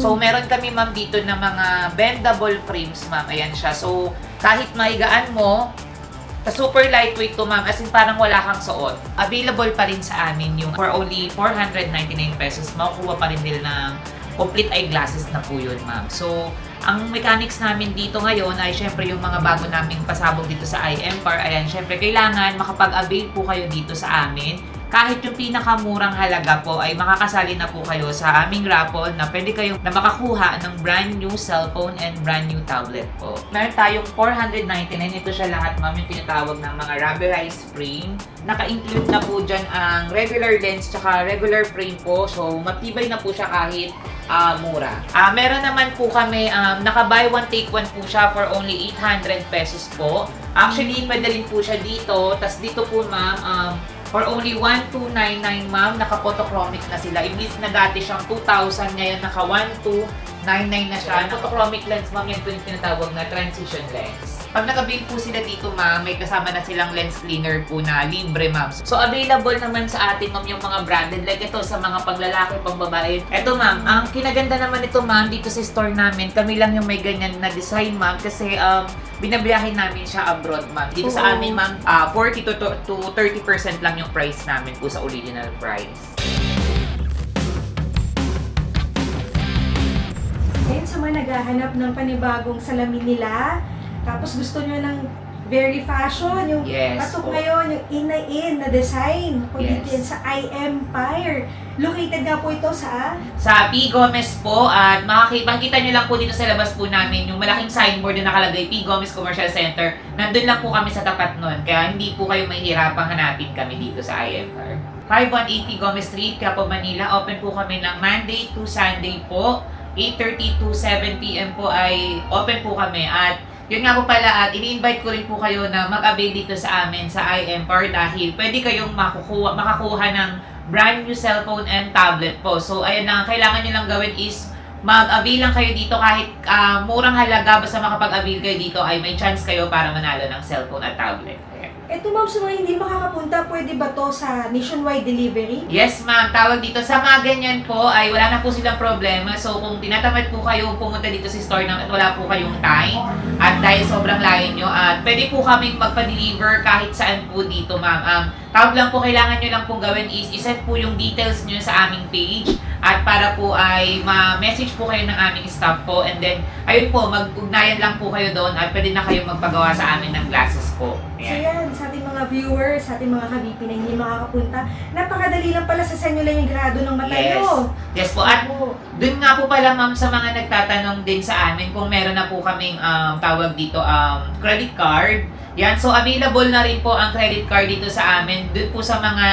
So, meron kami ma'am dito na mga bendable frames ma'am. Ayan siya. So, kahit maigaan mo, super lightweight to ma'am, as in parang wala kang suot. Available pa rin sa amin yung for only 499 pesos, makukuha pa rin nila ng complete eyeglasses na po yun ma'am. So, ang mechanics namin dito ngayon ay syempre yung mga bago naming pasabog dito sa iEmpire. Ayan, syempre kailangan makapag-avail po kayo dito sa amin. Kahit yung pinakamurang halaga po ay makakasali na po kayo sa aming raffle na pwede kayong na makakuha ng brand new cellphone and brand new tablet po. Meron tayong 499. Ito siya lahat ma'am, yung tinatawag ng mga rubberized frame. Naka-include na po dyan ang regular lens tsaka regular frame po. So, matibay na po siya kahit mura. Meron naman po kami, naka-buy one take one po siya for only 800 pesos po. Actually, pwede rin po siya dito. Tas dito po ma'am, for only 1,299 ma'am, naka-photochromic na sila. Imbis na dati siyang 2,000, ngayon naka 1,299 na siya. Photochromic lens ma'am, yan po yung tinatawag na transition lens. Pag naka-build po sila dito ma'am, may kasama na silang lens cleaner po na libre ma'am. So available naman sa atin ma'am yung mga branded, like ito sa mga paglalaki, pangbabae. Ito ma'am, ang kinaganda naman ito ma'am dito sa store namin, kami lang yung may ganyan na design ma'am kasi binabiyahin namin siya abroad ma'am. Dito sa amin ma'am, 40 to 30% lang yung price namin po sa original price. Ayun, sa mga naghahanap ng panibagong salamin nila, tapos gusto nyo ng very fashion, yung patok ngayon, yung in na design. Kung dito yan sa iEmpire. Located nga po ito sa P. Gomez po, at makikita nyo lang po dito sa labas po namin yung malaking signboard na nakalagay P. Gomez Commercial Center. Nandun lang po kami sa tapat nun, kaya hindi po kayo mahihirapang hanapin kami dito sa iEmpire. 5180 Gomez Street, Quiapo, Manila. Open po kami ng Monday to Sunday po. 8:30 to 7 p.m. po ay open po kami. At yun nga po pala, at ini-invite ko rin po kayo na mag-avail dito sa amin sa iEmpire dahil pwede kayong makakuha ng brand new cellphone and tablet po. So ayan na, kailangan nyo lang gawin is mag-avail lang kayo dito kahit murang halaga, basta makapag-avail kayo dito ay may chance kayo para manalo ng cellphone at tablet. Ito ma'am, sa mga hindi makakapunta, pwede ba to sa nationwide delivery? Yes ma'am, tawag dito. Sa mga ganyan po ay wala na po silang problema. So kung tinatamad po kayo pumunta dito sa store namin at wala po kayong time at dahil sobrang layo nyo, at pwede po kaming magpa-deliver kahit saan po dito ma'am. Tawag lang po, kailangan nyo lang pong gawin is isend po yung details nyo sa aming page at para po ay ma-message po kayo ng aming staff po, and then ayun po, mag-ugnayan lang po kayo doon at pwede na kayo magpagawa sa amin ng glasses po. So yan, sa ating mga viewers, sa ating mga kabipi na hindi makakapunta, napakadali lang pala sa sanyo lang yung grado ng mata nyo. Yes po. At dun nga po pala ma'am sa mga nagtatanong din sa amin kung meron na po kaming tawag dito credit card. Yan, so available na rin po ang credit card dito sa amin. Dun po sa mga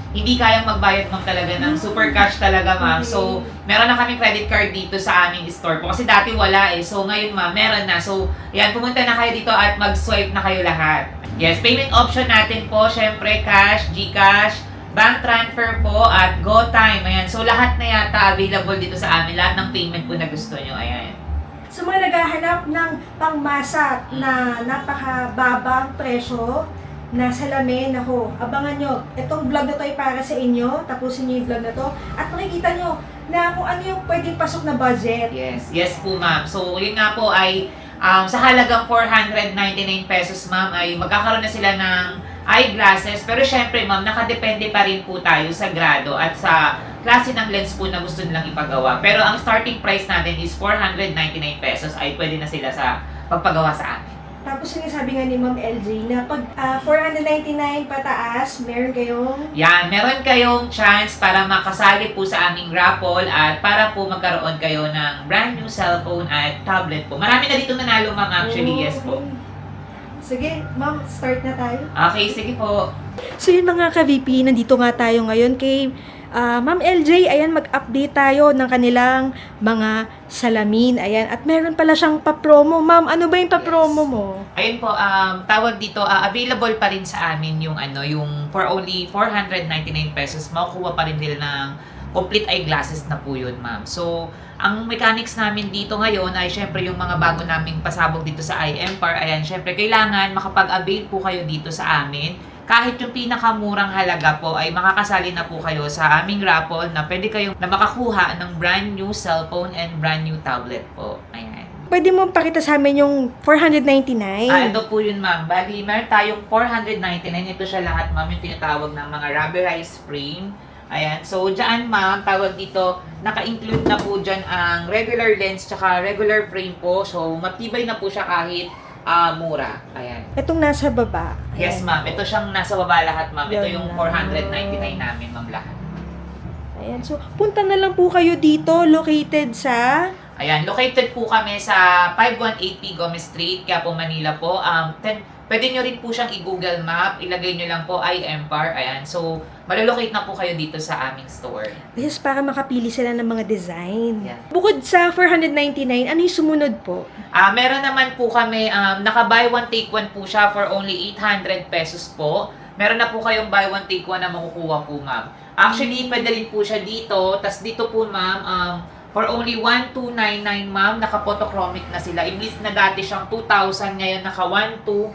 hindi kayang magbayad ma'am talaga ng super cash talaga ma'am. So, meron na kami credit card dito sa aming store po. Kasi dati wala eh. So, ngayon ma'am, meron na. So, yan, pumunta na kayo dito at mag-swipe na kayo lahat. Yes, payment option natin po, syempre cash, GCash, bank transfer po, at GoTime. Ayan, so lahat na yata available dito sa amin. Lahat ng payment po na gusto nyo. Ayan. Sa mga naghahanap ng pangmasa na napakababang presyo, na salamin, ako, abangan nyo. Itong vlog na to ay para sa inyo. Tapusin nyo yung vlog na to. At makikita nyo na kung ano yung pwedeng pasok na budget. Yes po ma'am. So yun nga po ay sa halagang 499 pesos ma'am ay magkakaroon na sila ng eyeglasses. Pero syempre ma'am, nakadepende pa rin po tayo sa grado at sa klase ng lens po na gusto nilang ipagawa. Pero ang starting price natin is 499 pesos ay pwede na sila sa pagpagawa sa amin. Tapos yung sabi nga ni Ma'am LJ na pag 499 pataas, meron kayong... Yan, meron kayong chance para makasali po sa aming raffle at para po magkaroon kayo ng brand new cellphone at tablet po. Marami na dito nanalo ma'am actually, yes po. Sige, Ma'am, start na tayo. Okay, sige po. So yun mga ka-VP, nandito nga tayo ngayon kay Ma'am LJ. Ayan, mag-update tayo ng kanilang mga salamin. Ayan, at meron pala siyang pa-promo. Ma'am, ano ba yung pa-promo mo? Ayun po, tawag dito, available pa rin sa amin yung yung for only 499 pesos, makukuha pa rin nila ng complete eyeglasses na po yun, ma'am. So, ang mechanics namin dito ngayon ay syempre yung mga bago naming pasabog dito sa iEmpire. Ayan, syempre kailangan makapag-avail po kayo dito sa amin. kahit yung pinakamurang halaga po ay makakasali na po kayo sa aming raffle na pwede kayong na makakuha ng brand new cellphone and brand new tablet po. Ayan. Pwede mo pakita sa amin yung 499. Ito po yun, ma'am. Bali, meron tayong 499. Ito siya lahat, ma'am, yung tinatawag ng mga rubberized frame. Ayan. So, dyan, ma'am, tawag dito, naka-include na po dyan ang regular lens tsaka regular frame po. So, matibay na po siya kahit mura. Ayan. Itong nasa baba. Yes, Ayan. ma'am. Ito siyang nasa baba lahat, ma'am. Ito Yun yung lang. 499 namin, ma'am, lahat. Ayan. So, punta na lang po kayo dito, located sa... Ayan, located po kami sa 518P Gomez Street, Quiapo, Manila po. Pwede nyo rin po siyang i-Google Map, ilagay nyo lang po I Empire. Ayan, so malolocate na po kayo dito sa aming store. Yes, para makapili sila ng mga design. Yan. Bukod sa 499, ano yung sumunod po? Meron naman po kami, naka-buy one take one po siya for only 800 pesos po. Meron na po kayong buy one take one na makukuha po, ma'am. Actually, pwede rin po siya dito. Tas dito po, ma'am, for only 1299, ma'am, naka-photochromic na sila. Imbis na dati siyang 2,000, ngayon naka-1299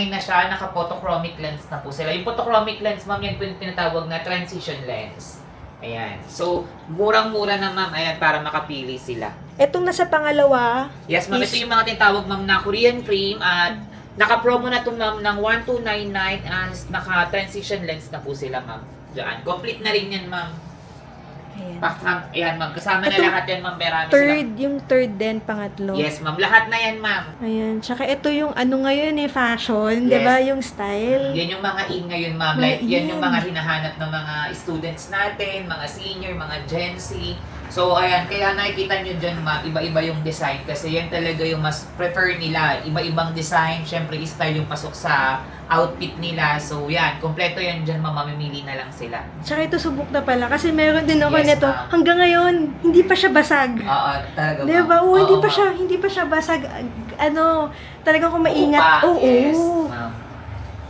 na siya, naka-photochromic lens na po sila. Yung photochromic lens, ma'am, yan po yung tinatawag na transition lens. Ayan. So, murang-mura na, ma'am. Ayan, para makapili sila. Itong nasa pangalawa, Yes, ma'am. is- Ito yung mga tinatawag, ma'am, na Korean frame at naka-promo na to, ma'am, ng 1299 and naka-transition lens na po sila, ma'am. Diyan. Complete na rin yan, ma'am. ayan. Ayan, ma'am. Kasama na Ito, lahat yan, ma'am. Marami Yung third din, pangatlo. sila. Yes, ma'am. Lahat na yan, ma'am. Ayan. Tsaka ito yung ano ngayon fashion, Yes. di ba? Yung style. Yan yung mga in ngayon, ma'am. Mga Like, yan in. yung mga hinahanap ng mga students natin, mga senior, mga Gen Z. So, ayan, kaya nakikita nyo dyan, ma'am, iba-iba yung design kasi yan talaga yung mas prefer nila. Iba-ibang design, syempre, style yung pasok sa outfit nila. So, yan, kompleto yan dyan, ma'am, mamimili na lang sila. Tsaka ito subok na pala kasi meron din ako Yes, nito. ma'am. Hanggang ngayon, hindi pa siya basag. Oo, talaga, Di ba? Oo, hindi pa ma'am. siya basag. Ano, talagang kung maingat. Oo, Oo. yes, ma'am.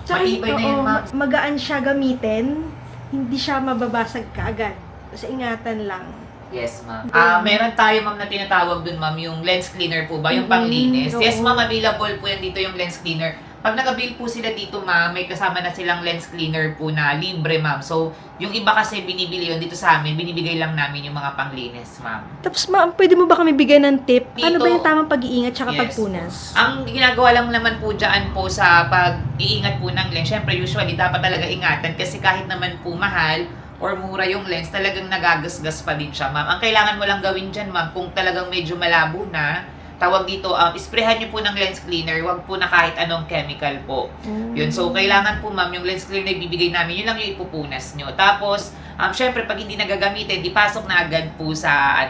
Tsaka, Matibay na yun, oo, ma'am. magaan siya gamitin. Hindi siya mababasag kaagad. Basta ingatan lang. Yes, ma'am. Okay. Meron tayo, ma'am, na tinatawag dun, ma'am, yung lens cleaner po ba? Yung Mm-mm, panglinis. oo. Yes, ma'am, available po yan dito yung lens cleaner. Pag nag-avail po sila dito, ma'am, may kasama na silang lens cleaner po na libre, ma'am. So, yung iba kasi binibili yun dito sa amin, binibigay lang namin yung mga panglinis, ma'am. Tapos, ma'am, pwede mo ba kami bigyan ng tip? Ano Dito- ba yung tamang pag-iingat tsaka Yes. pagpunas? Ang ginagawa lang naman po dyan po sa pag-iingat po ng lens, syempre usually dapat talaga ingatan kasi kahit naman po mahal or mura yung lens, talagang nagagasgas pa din siya, ma'am. Ang kailangan mo lang gawin dyan, ma'am, kung talagang medyo malabo na, tawag dito, isprehan nyo po ng lens cleaner, wag po na kahit anong chemical po. Yun, so kailangan po, ma'am, yung lens cleaner na ibibigay namin, yun lang yung ipupunas nyo. Tapos, syempre, pag hindi nagagamitin, ipasok na agad po sa,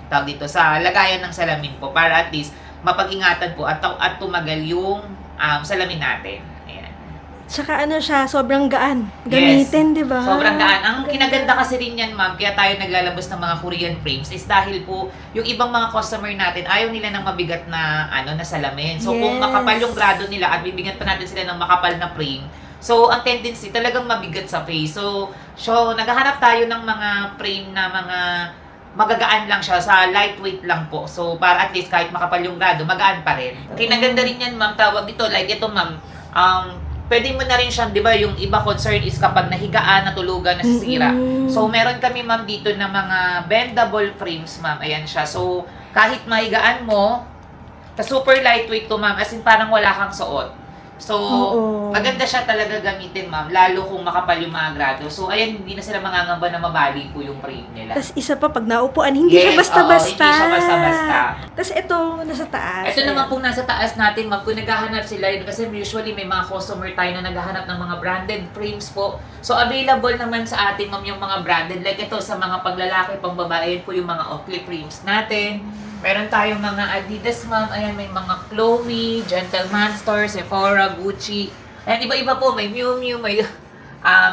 tawag dito, sa lagayan ng salamin po, para at least, mapag-ingatan po at tumagal yung salamin natin. Ayan. Tsaka ano siya, sobrang gaan. Gamitin, di ba? Sobrang gaan. Ang Ganda. kinaganda kasi rin yan, ma'am, kaya tayo naglalabas ng mga Korean frames is dahil po yung ibang mga customer natin ayaw nila ng mabigat na na salamin. So kung Yes. makapal yung grado nila at bibigyan pa natin sila ng makapal na frame, so ang tendency talagang mabigat sa face. So naghahanap tayo ng mga frame na mga magagaan lang siya, sa lightweight lang po. So para at least kahit makapal yung grado, magaan pa rin. Kinaganda rin yan, ma'am, tawag dito, like ito, ma'am, pwede mo na rin siyang, di ba, yung iba concern is kapag nahigaan, natulugan, nasisira. Mm-mm. So, meron kami, ma'am, dito na mga bendable frames, ma'am. Ayan siya. So, kahit mahigaan mo, super lightweight to, ma'am. As in, parang wala kang suot. So, Oo. maganda siya talaga gamitin, ma'am. Lalo kung makapal yung mga grado. So, ayan, hindi na sila mangangamba na mabali po yung frame nila. Tapos isa pa, pag naupuan, hindi siya Yes, basta-basta. oo, hindi siya basta-basta. Tapos ito, nasa taas. Ito naman pong nasa taas natin, ma'am, kung naghahanap sila, kasi usually may mga customer tayo na naghahanap ng mga branded frames po. So, available naman sa atin, ma'am, yung mga branded. Like ito, sa mga panglalaki, pangbabae, po yung mga Oakley frames natin. Meron tayong mga Adidas, ma'am. Ayan, may mga Chloe, Gentleman Store, Sephora, Gucci. Ayan, iba-iba po. May Miu Miu, may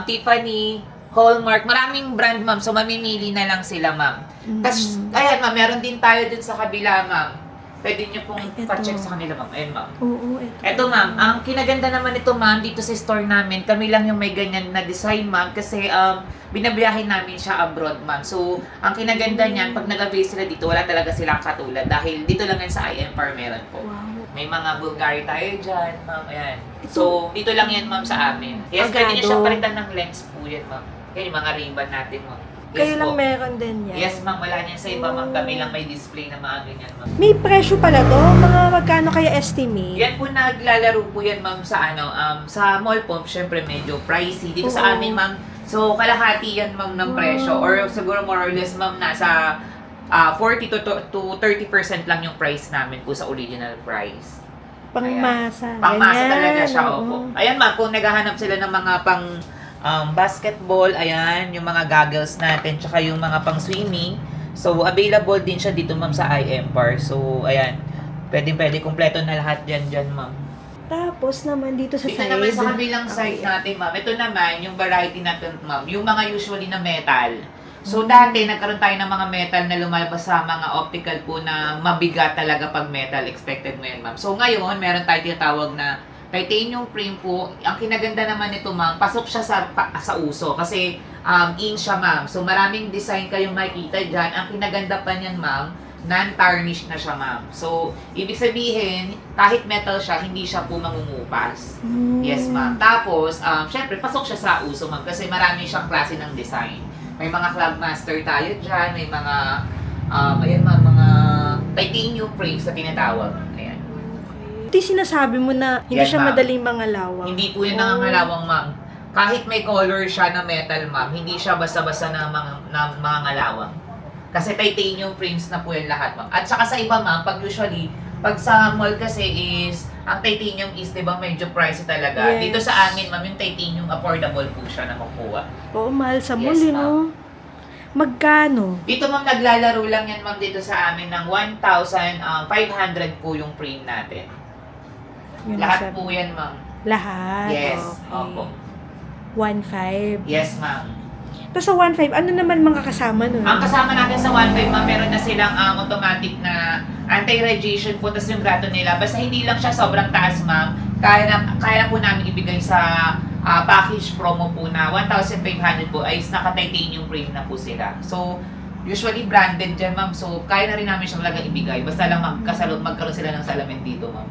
Tiffany, Hallmark. Maraming brand, ma'am. So, mamimili na lang sila, ma'am. Tapos, ayan, ma'am, meron din tayo dun sa kabila, ma'am. pwede nyo pong Ay, eto. pa-check sa kanila, ma'am. Ayan, ma'am. Oo, ito. Eto, ma'am, ang kinaganda naman ito, ma'am, dito sa store namin, kami lang yung may ganyan na design, ma'am, kasi binabiyahin namin siya abroad, ma'am. So, ang kinaganda niyan, pag nag-avail sila dito, wala talaga silang katulad dahil dito lang yan sa IMPAR meron po. Wow. May mga Bulgari tayo dyan, ma'am, ayan. So, dito lang yan, ma'am, sa amin. Yes, Agado. pwede nyo siya palitan ng lens po yan, ma'am. Yan yung mga ribbon natin, ma'am. Kayo lang po. meron din yan. Yes, ma'am, wala niyan sa iba, ma'am. Kami lang may display na mga ganyan, ma'am. May presyo pala to? Mga magkano kaya estimate? Yan po naglalaro po yan, ma'am, sa sa mall po, syempre medyo pricey. Dito Oo. sa amin, ma'am, so kalahati yan, ma'am, ng presyo. Or siguro more or less, ma'am, nasa 40 to 30% lang yung price namin po sa original price. Pangmasa. Pangmasa ganyan. talaga siya, Oo. opo. Ayan, ma'am, kung naghahanap sila ng mga pang basketball, ayan, yung mga goggles natin, tsaka yung mga pang swimming. So, available din siya dito, ma'am, sa IMPAR. So, ayan, pwede, kumpleto na lahat dyan, ma'am. Tapos naman dito sa Dito side. naman sa kabilang side Okay. natin, ma'am. Ito naman, yung variety natin, ma'am. Yung mga usually na metal. So, dati, nagkaroon tayo ng mga metal na lumalabas sa mga optical po na mabigat talaga pag metal. Expected mo yan, ma'am. So, ngayon, meron tayo tinatawag na titanium frame po. Ang kinaganda naman nito, ma'am, pasok siya sa uso. Kasi, in siya, ma'am. So, maraming design kayong makikita dyan. Ang kinaganda pa niyan, ma'am, non-tarnish na siya, ma'am. So, ibig sabihin, kahit metal siya, hindi siya po mangungupas. Yes, ma'am. Tapos, syempre, pasok siya sa uso, ma'am, kasi marami siyang klase ng design. May mga Clubmaster tayo dyan, may mga, ayan, ma'am, mga titanium frames na tinatawag. Ayan. Ito yung sinasabi mo na hindi Yan, siya ma'am. madaling mangalawang. Hindi po yan nangangalawang, ma'am. Kahit may color siya na metal, ma'am, hindi siya basta-basta na mga ngalawang. Kasi titanium frames na po yan lahat, ma'am. At saka sa iba, ma'am, pag usually, pag sa mall kasi is, ang titanium is, di ba, medyo pricey talaga. Yes. Dito sa amin, ma'am, yung titanium affordable po siya na makuha. Oo, mahal sa Yes, mall, ma'am. no? Magkano? Dito, ma'am, naglalaro lang yan, ma'am, dito sa amin ng 1,500 po yung frame natin. Yun Lahat ang po sabi. yan, ma'am. Lahat? Yes, Okay. opo. 1.5. Yes, ma'am. Tapos sa 1.5, ano naman mga kasama nun? Ang kasama natin sa 1.5, ma'am, meron na silang automatic na anti-radiation po, tapos yung grado nila. Basta hindi lang siya sobrang taas, ma'am. Kaya na po namin ibigay sa package promo po na 1,500 po ay naka-titanium frame na po sila. So, usually branded dyan, ma'am. So, kaya na rin namin siya talaga ibigay. Basta lang magkaroon sila ng salamin dito, ma'am.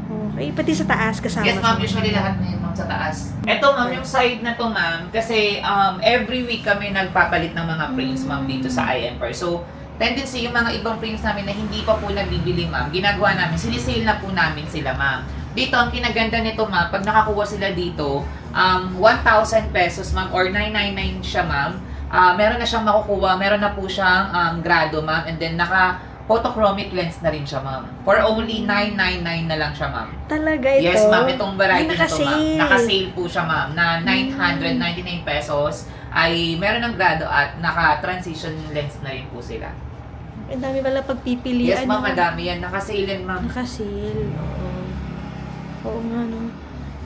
Okay, pati sa taas kasama Yes, ma'am. siya. Usually lahat na yun, ma'am, sa taas. Ito, ma'am, yung side na to, ma'am, kasi every week kami nagpapalit ng mga frames, ma'am, dito sa IMPAR. So, tendency yung mga ibang frames namin na hindi pa po nabibili, ma'am, ginagawa namin, sinisale na po namin sila, ma'am. Dito, ang kinaganda nito, ma'am, pag nakakuha sila dito, 1,000 pesos, ma'am, or 999 siya, ma'am. Meron na siyang makukuha, meron na po siyang grado, ma'am, and then photochromic lens na rin siya, ma'am. For only 999 na lang siya, ma'am. Talaga ito? Yes, ma'am. Itong variety Ay, nito, ma'am. naka-sale. Naka-sale po siya, ma'am, na 999 pesos. Ay meron ng grado at naka-transition lens na rin po sila. Ang dami pala pagpipilian. Yes, ma'am. no? Madami yan. Naka-sale yan, ma'am. Naka-sale. Oo. Oo nga, no?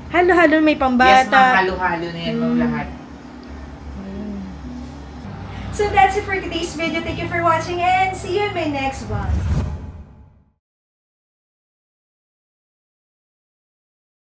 Halo-halo may pambata. Yes, ma'am. Halo-halo na yan, ma'am, lahat. So that's it for today's video. Thank you for watching and see you in my next one.